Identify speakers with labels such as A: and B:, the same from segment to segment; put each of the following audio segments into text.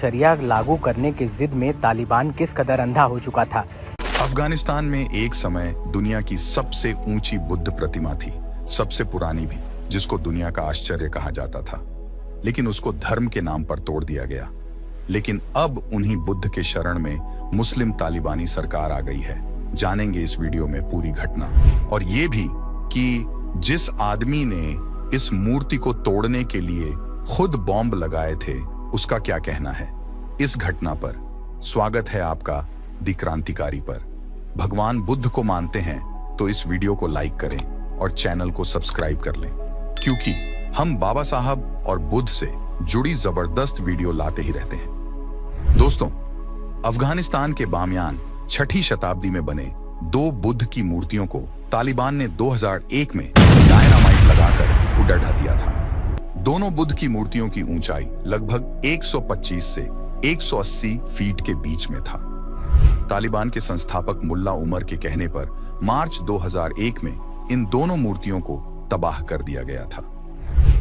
A: शरिया लागू करने की जिद में तालिबान किस कदर अंधा हो चुका था।
B: अफगानिस्तान में एक समय दुनिया की सबसे ऊंची बुद्ध प्रतिमा थी, सबसे पुरानी भी, जिसको दुनिया का आश्चर्य कहा जाता था, लेकिन उसको धर्म के नाम पर तोड़ दिया गया। लेकिन अब उन्हीं बुद्ध के शरण में मुस्लिम तालिबानी सरकार आ गई है। जानेंगे इस वीडियो में पूरी घटना, और ये भी कि जिस आदमी ने इस मूर्ति को तोड़ने के लिए खुद बॉम्ब लगाए थे, उसका क्या कहना है इस घटना पर। स्वागत है आपका दी क्रांतिकारी पर। भगवान बुद्ध को मानते हैं तो इस वीडियो को लाइक करें और चैनल को सब्सक्राइब कर लें, क्योंकि हम बाबा साहब और बुद्ध से जुड़ी जबरदस्त वीडियो लाते ही रहते हैं। दोस्तों, अफगानिस्तान के बामियान 6ठी शताब्दी में बने 2 बुद्ध की मूर्तियों को तालिबान ने 2001 में डायनामाइट लगाकर उड़ा दिया था। दोनों बुद्ध की मूर्तियों की ऊंचाई लगभग 125 से 180 फीट के बीच में था। तालिबान के संस्थापक मुल्ला उमर के कहने पर मार्च 2001 में इन दोनों मूर्तियों को तबाह कर दिया गया था।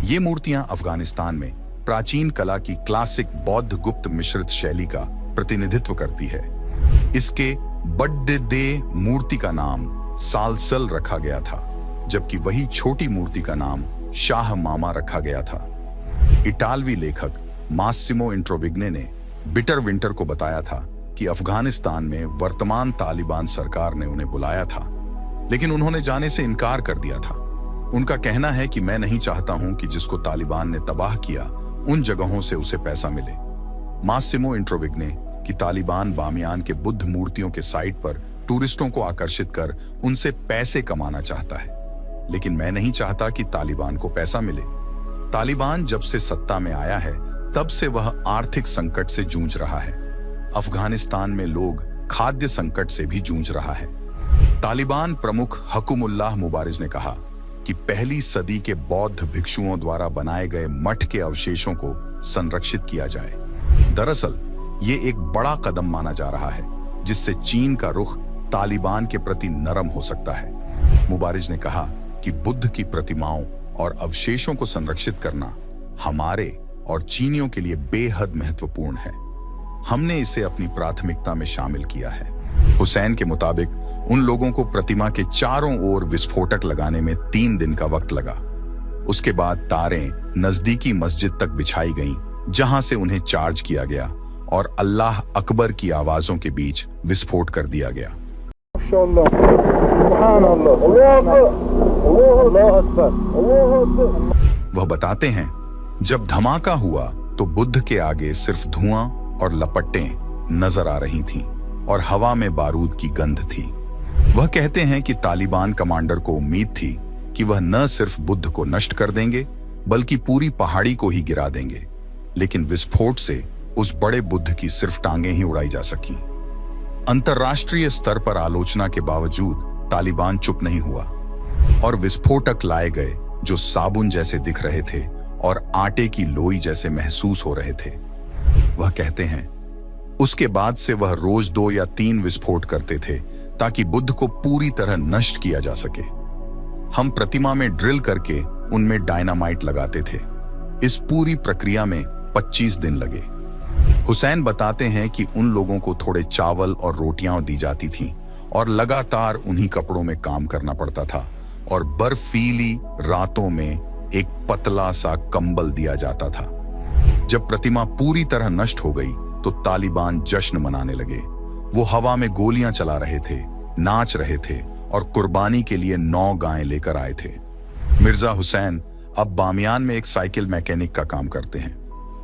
B: ये मूर्तियां अफगानिस्तान में प्राचीन कला की क्लासिक बौद्ध गुप्त मिश्रित शैली का प्रतिनिधित्व करती है। इसके बड्डे मूर्ति का नाम सालसल रखा गया था, जबकि वही छोटी मूर्ति का नाम शाह मामा रखा गया था। इटालवी लेखक मासिमो इंट्रोविग्ने ने बिटर विंटर को बताया था कि अफगानिस्तान में वर्तमान तालिबान सरकार ने उन्हें बुलाया था, लेकिन उन्होंने जाने से इनकार कर दिया था। उनका कहना है कि मैं नहीं चाहता हूं कि जिसको तालिबान ने तबाह किया उन जगहों से उसे पैसा मिले। मासिमो इंट्रोविग्ने कि तालिबान बामियान के बुद्ध मूर्तियों के साइट पर टूरिस्टों को आकर्षित कर उनसे पैसे कमाना चाहता है, लेकिन मैं नहीं चाहता कि तालिबान को पैसा मिले। तालिबान जब से सत्ता में आया है तब से वह आर्थिक संकट से जूझ रहा है। अफगानिस्तान में लोग खाद्य संकट से भी जूझ रहा है। तालिबान प्रमुख हकुमुल्लाह मुबारिज ने कहा कि पहली सदी के बौद्ध भिक्षुओं द्वारा बनाए गए मठ के अवशेषों को संरक्षित किया जाए। दरअसल ये एक बड़ा कदम माना जा रहा है, जिससे चीन का रुख तालिबान के प्रति नरम हो सकता है। मुबारिज ने कहा कि बुद्ध की प्रतिमाओं और अवशेषों को संरक्षित करना हमारे और चीनियों के लिए बेहद महत्वपूर्ण है। हमने इसे अपनी प्राथमिकता में शामिल किया है। हुसैन के मुताबिक उन लोगों को प्रतिमा के चारों ओर विस्फोटक लगाने में 3 दिन का वक्त लगा। उसके बाद तारें नजदीकी मस्जिद तक बिछाई गईं, जहां से उन्हें चार्ज किया गया और अल्लाह अकबर की आवाजों के बीच विस्फोट कर दिया गया। वह बताते हैं, जब धमाका हुआ तो बुद्ध के आगे सिर्फ धुआं और लपटें नजर आ रही थीं और हवा में बारूद की गंध थी। वह कहते हैं कि तालिबान कमांडर को उम्मीद थी कि वह न सिर्फ बुद्ध को नष्ट कर देंगे बल्कि पूरी पहाड़ी को ही गिरा देंगे, लेकिन विस्फोट से उस बड़े बुद्ध की सिर्फ टांगें ही उड़ाई जा सकी। अंतर्राष्ट्रीय स्तर पर आलोचना के बावजूद तालिबान चुप नहीं हुआ और विस्फोटक लाए गए जो साबुन जैसे दिख रहे थे और आटे की लोई जैसे महसूस हो रहे थे। वह कहते हैं, उसके बाद से वह रोज 2 या 3 विस्फोट करते थे ताकि बुद्ध को पूरी तरह नष्ट किया जा सके। हम प्रतिमा में ड्रिल करके उनमें डायनामाइट लगाते थे। इस पूरी प्रक्रिया में 25 दिन लगे। हुसैन बताते हैं कि उन लोगों को थोड़े चावल और रोटियां दी जाती थीं और लगातार उन्हीं कपड़ों में काम करना पड़ता था और बर्फीली रातों में एक पतला सा कंबल दिया जाता था। जब प्रतिमा पूरी तरह नष्ट हो गई तो तालिबान जश्न मनाने लगे। वो हवा में गोलियां चला रहे थे, नाच रहे थे और कुर्बानी के लिए 9 गायें लेकर आए थे। मिर्जा हुसैन अब बामियान में एक साइकिल मैकेनिक का काम करते हैं।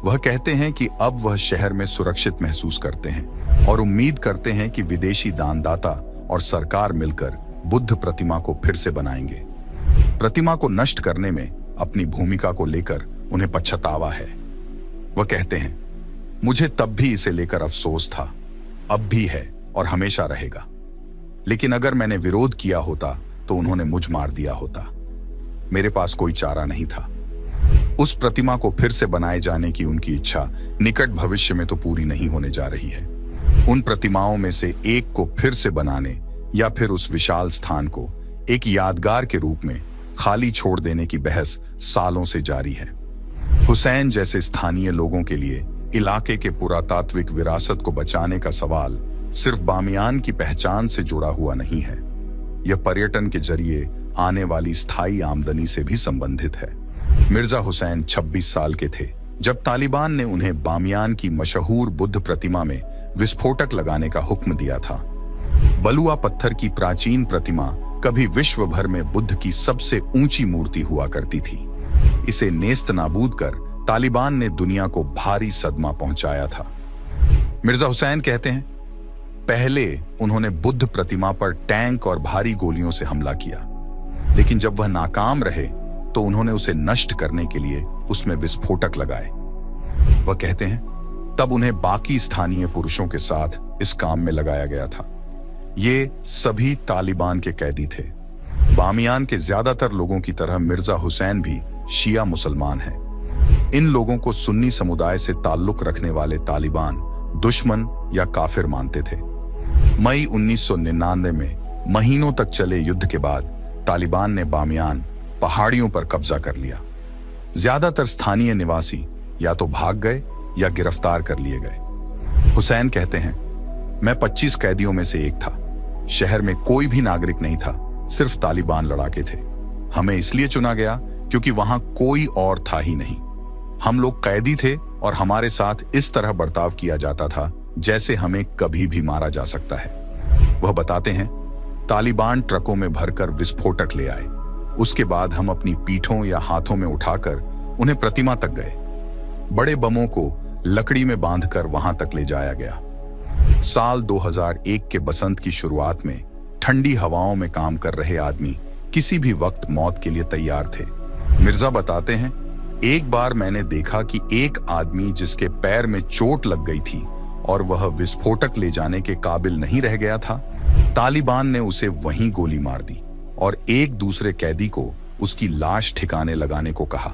B: वह कहते हैं कि अब वह शहर में सुरक्षित महसूस करते हैं और उम्मीद करते हैं कि विदेशी दानदाता और सरकार मिलकर बुद्ध प्रतिमा को फिर से बनाएंगे। प्रतिमा को नष्ट करने में अपनी भूमिका को लेकर उन्हें पछतावा है। वह कहते हैं, मुझे तब भी इसे लेकर अफसोस था, अब भी है और हमेशा रहेगा। लेकिन अगर मैंने विरोध किया होता तो उन्होंने मुझ मार दिया होता। मेरे पास कोई चारा नहीं था। उस प्रतिमा को फिर से बनाए जाने की उनकी इच्छा निकट भविष्य में तो पूरी नहीं होने जा रही है। उन प्रतिमाओं में से एक को फिर से बनाने या फिर उस विशाल स्थान को एक यादगार के रूप में खाली छोड़ देने की बहस सालों से जारी है। हुसैन जैसे स्थानीय लोगों के लिए इलाके के पुरातात्विक विरासत को बचाने का सवाल सिर्फ बामियान की पहचान से जुड़ा हुआ नहीं है, यह पर्यटन के जरिए आने वाली स्थायी आमदनी से भी संबंधित है। मिर्जा हुसैन 26 साल के थे जब तालिबान ने उन्हें बामियान की मशहूर बुद्ध प्रतिमा में विस्फोटक लगाने का हुक्म दिया था। बलुआ पत्थर की प्राचीन प्रतिमा कभी विश्व भर में बुद्ध की सबसे ऊंची मूर्ति हुआ करती थी। इसे नेस्त नाबूद कर तालिबान ने दुनिया को भारी सदमा पहुंचाया था। मिर्जा हुसैन कहते हैं, पहले उन्होंने बुद्ध प्रतिमा पर टैंक और भारी गोलियों से हमला किया, लेकिन जब वह नाकाम रहे तो उन्होंने उसे नष्ट करने के लिए उसमें विस्फोटक लगाए। वह कहते हैं, तब उन्हें बाकी स्थानीय पुरुषों के साथ इस काम में लगाया गया था। ये सभी तालिबान के कैदी थे। बामियान के ज्यादातर लोगों की तरह मिर्जा हुसैन भी शिया मुसलमान हैं। इन लोगों को सुन्नी समुदाय से ताल्लुक रखने वाले तालिबान दुश्मन या काफिर मानते थे। मई 1999 में महीनों तक चले युद्ध के बाद तालिबान ने बामियान पहाड़ियों पर कब्जा कर लिया। ज्यादातर स्थानीय निवासी या तो भाग गए या गिरफ्तार कर लिए गए। हुसैन कहते हैं, मैं 25 कैदियों में से एक था। शहर में कोई भी नागरिक नहीं था, सिर्फ तालिबान लड़ाके थे। हमें इसलिए चुना गया क्योंकि वहां कोई और था ही नहीं। हम लोग कैदी थे और हमारे साथ इस तरह बर्ताव किया जाता था जैसे हमें कभी भी मारा जा सकता है। वह बताते हैं, तालिबान ट्रकों में भरकर विस्फोटक ले आए। उसके बाद हम अपनी पीठों या हाथों में उठाकर उन्हें प्रतिमा तक गए। बड़े बमों को लकड़ी में बांधकर वहां तक ले जाया गया। साल 2001 के बसंत की शुरुआत में ठंडी हवाओं में काम कर रहे आदमी किसी भी वक्त मौत के लिए तैयार थे। मिर्जा बताते हैं, एक बार मैंने देखा कि एक आदमी जिसके पैर में चोट लग गई थी और वह विस्फोटक ले जाने के काबिल नहीं रह गया था, तालिबान ने उसे वहीं गोली मार दी और एक दूसरे कैदी को उसकी लाश ठिकाने लगाने को कहा।